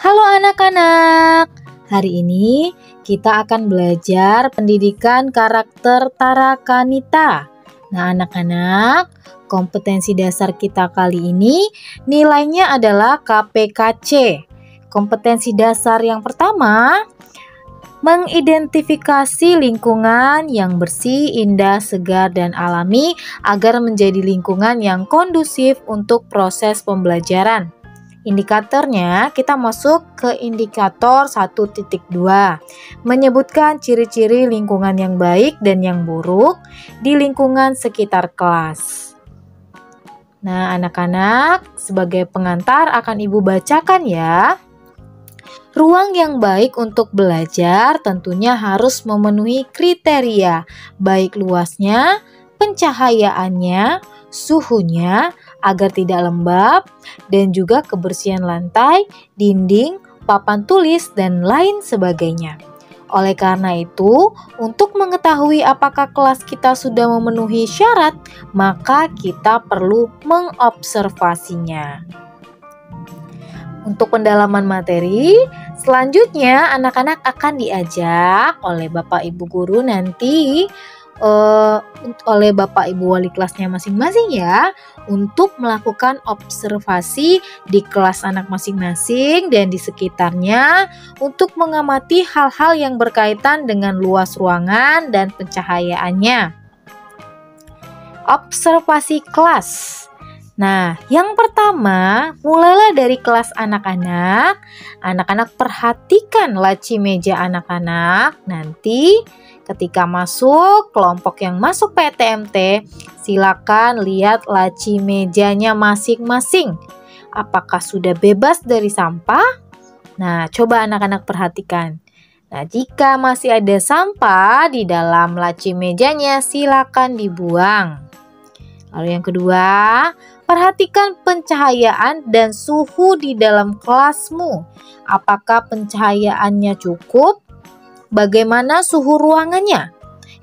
Halo anak-anak, hari ini kita akan belajar pendidikan karakter Tarakanita. Nah anak-anak, kompetensi dasar kita kali ini nilainya adalah KPKC. Kompetensi dasar yang pertama, mengidentifikasi lingkungan yang bersih, indah, segar, dan alami agar menjadi lingkungan yang kondusif untuk proses pembelajaran. Indikatornya kita masuk ke indikator 1.2, menyebutkan ciri-ciri lingkungan yang baik dan yang buruk di lingkungan sekitar kelas. Nah anak-anak, sebagai pengantar akan Ibu bacakan ya. Ruang yang baik untuk belajar tentunya harus memenuhi kriteria, baik luasnya, pencahayaannya, suhunya, agar tidak lembab, dan juga kebersihan lantai, dinding, papan tulis, dan lain sebagainya. Oleh karena itu, untuk mengetahui apakah kelas kita sudah memenuhi syarat, maka kita perlu mengobservasinya. Untuk pendalaman materi, selanjutnya anak-anak akan diajak oleh Bapak Ibu Guru nanti oleh Bapak Ibu Wali kelasnya masing-masing ya, untuk melakukan observasi di kelas anak masing-masing dan di sekitarnya untuk mengamati hal-hal yang berkaitan dengan luas ruangan dan pencahayaannya. Observasi kelas. Nah, yang pertama, mulailah dari kelas anak-anak. Anak-anak perhatikan laci meja anak-anak. Nanti ketika masuk kelompok yang masuk PTMT, silakan lihat laci mejanya masing-masing. Apakah sudah bebas dari sampah? Nah, coba anak-anak perhatikan. Nah, jika masih ada sampah di dalam laci mejanya, silakan dibuang. Lalu yang kedua, perhatikan pencahayaan dan suhu di dalam kelasmu. Apakah pencahayaannya cukup? Bagaimana suhu ruangannya?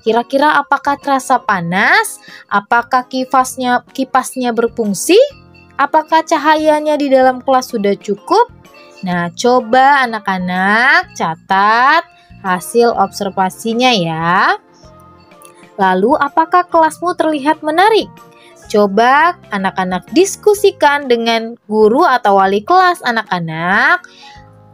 Kira-kira apakah terasa panas? Apakah kipasnya berfungsi? Apakah cahayanya di dalam kelas sudah cukup? Nah, coba anak-anak catat hasil observasinya ya. Lalu, apakah kelasmu terlihat menarik? Coba anak-anak diskusikan dengan guru atau wali kelas anak-anak.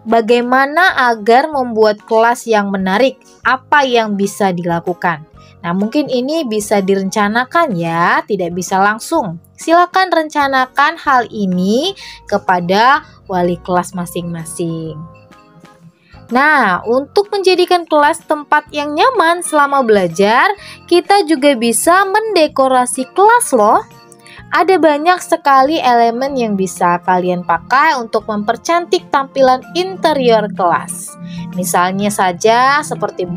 Bagaimana agar membuat kelas yang menarik? Apa yang bisa dilakukan? Nah, mungkin ini bisa direncanakan ya, tidak bisa langsung. Silakan rencanakan hal ini kepada wali kelas masing-masing. Nah, untuk menjadikan kelas tempat yang nyaman selama belajar, kita juga bisa mendekorasi kelas loh. Ada banyak sekali elemen yang bisa kalian pakai untuk mempercantik tampilan interior kelas. Misalnya saja seperti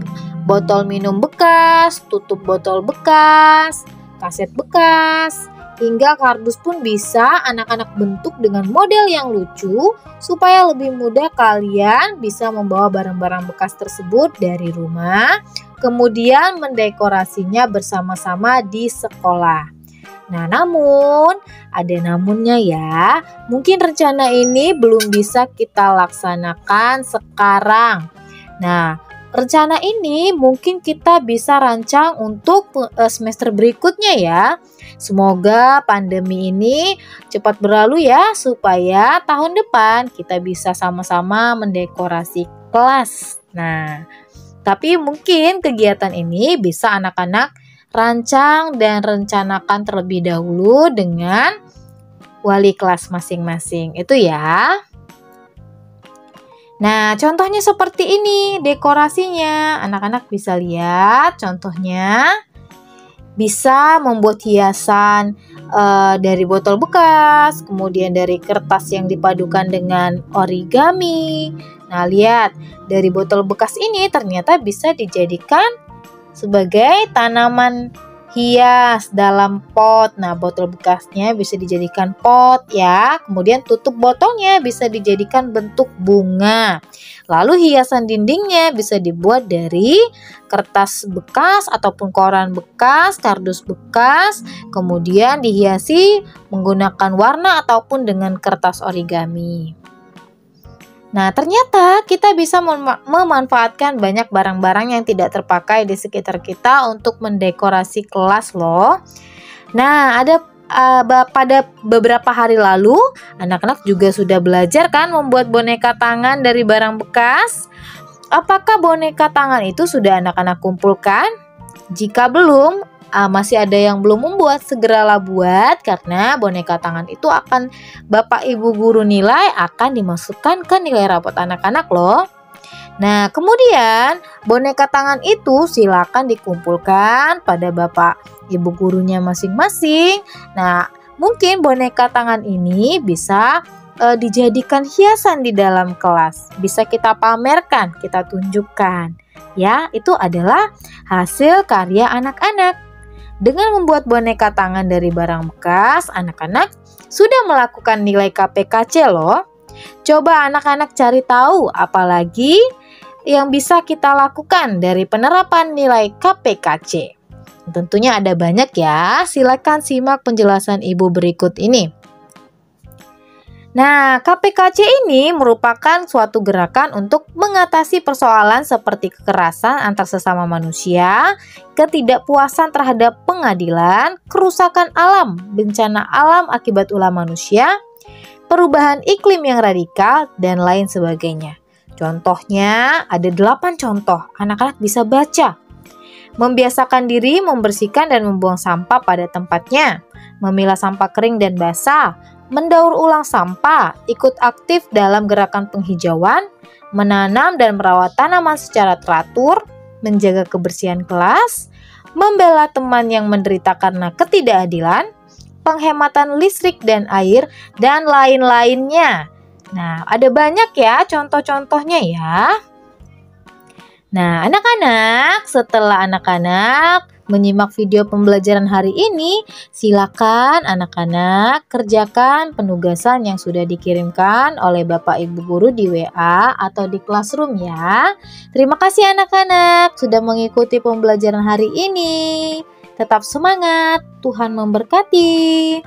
botol minum bekas, tutup botol bekas, kaset bekas, hingga kardus pun bisa anak-anak bentuk dengan model yang lucu supaya lebih mudah kalian bisa membawa barang-barang bekas tersebut dari rumah, kemudian mendekorasinya bersama-sama di sekolah. Nah, namun ada namunnya ya. Mungkin rencana ini belum bisa kita laksanakan sekarang. Nah, rencana ini mungkin kita bisa rancang untuk semester berikutnya ya. Semoga pandemi ini cepat berlalu ya, supaya tahun depan kita bisa sama-sama mendekorasi kelas. Nah, tapi mungkin kegiatan ini bisa anak-anak rancang dan rencanakan terlebih dahulu dengan wali kelas masing-masing. Itu ya. Nah, contohnya seperti ini dekorasinya. Anak-anak bisa lihat contohnya. Bisa membuat hiasan dari botol bekas, kemudian dari kertas yang dipadukan dengan origami. Nah, lihat, dari botol bekas ini ternyata bisa dijadikan sebagai tanaman hias dalam pot. Nah, botol bekasnya bisa dijadikan pot ya. Kemudian tutup botolnya bisa dijadikan bentuk bunga. Lalu hiasan dindingnya bisa dibuat dari kertas bekas ataupun koran bekas, kardus bekas. Kemudian dihiasi menggunakan warna ataupun dengan kertas origami. Nah, ternyata kita bisa memanfaatkan banyak barang-barang yang tidak terpakai di sekitar kita untuk mendekorasi kelas loh. Nah, pada beberapa hari lalu, anak-anak juga sudah belajar kan membuat boneka tangan dari barang bekas. Apakah boneka tangan itu sudah anak-anak kumpulkan? Jika belum, masih ada yang belum membuat, segeralah buat karena boneka tangan itu akan Bapak Ibu guru nilai akan dimasukkan ke nilai rapot anak-anak loh. Nah, kemudian boneka tangan itu silakan dikumpulkan pada Bapak Ibu gurunya masing-masing. Nah, mungkin boneka tangan ini bisa dijadikan hiasan di dalam kelas. Bisa kita pamerkan, kita tunjukkan. Ya, itu adalah hasil karya anak-anak. Dengan membuat boneka tangan dari barang bekas, anak-anak sudah melakukan nilai KPKC loh. Coba anak-anak cari tahu apalagi yang bisa kita lakukan dari penerapan nilai KPKC. Tentunya ada banyak ya, silakan simak penjelasan Ibu berikut ini. Nah, KPKC ini merupakan suatu gerakan untuk mengatasi persoalan seperti kekerasan antar sesama manusia, ketidakpuasan terhadap pengadilan, kerusakan alam, bencana alam akibat ulah manusia, perubahan iklim yang radikal, dan lain sebagainya. Contohnya, ada 8 contoh, anak-anak bisa baca. Membiasakan diri membersihkan dan membuang sampah pada tempatnya, memilah sampah kering dan basah, mendaur ulang sampah, ikut aktif dalam gerakan penghijauan, menanam dan merawat tanaman secara teratur, menjaga kebersihan kelas, membela teman yang menderita karena ketidakadilan, penghematan listrik dan air, dan lain-lainnya. Nah, ada banyak ya contoh-contohnya ya. Nah, anak-anak, setelah anak-anak menyimak video pembelajaran hari ini, silakan anak-anak kerjakan penugasan yang sudah dikirimkan oleh Bapak Ibu guru di WA atau di Classroom ya. Terima kasih anak-anak sudah mengikuti pembelajaran hari ini. Tetap semangat, Tuhan memberkati.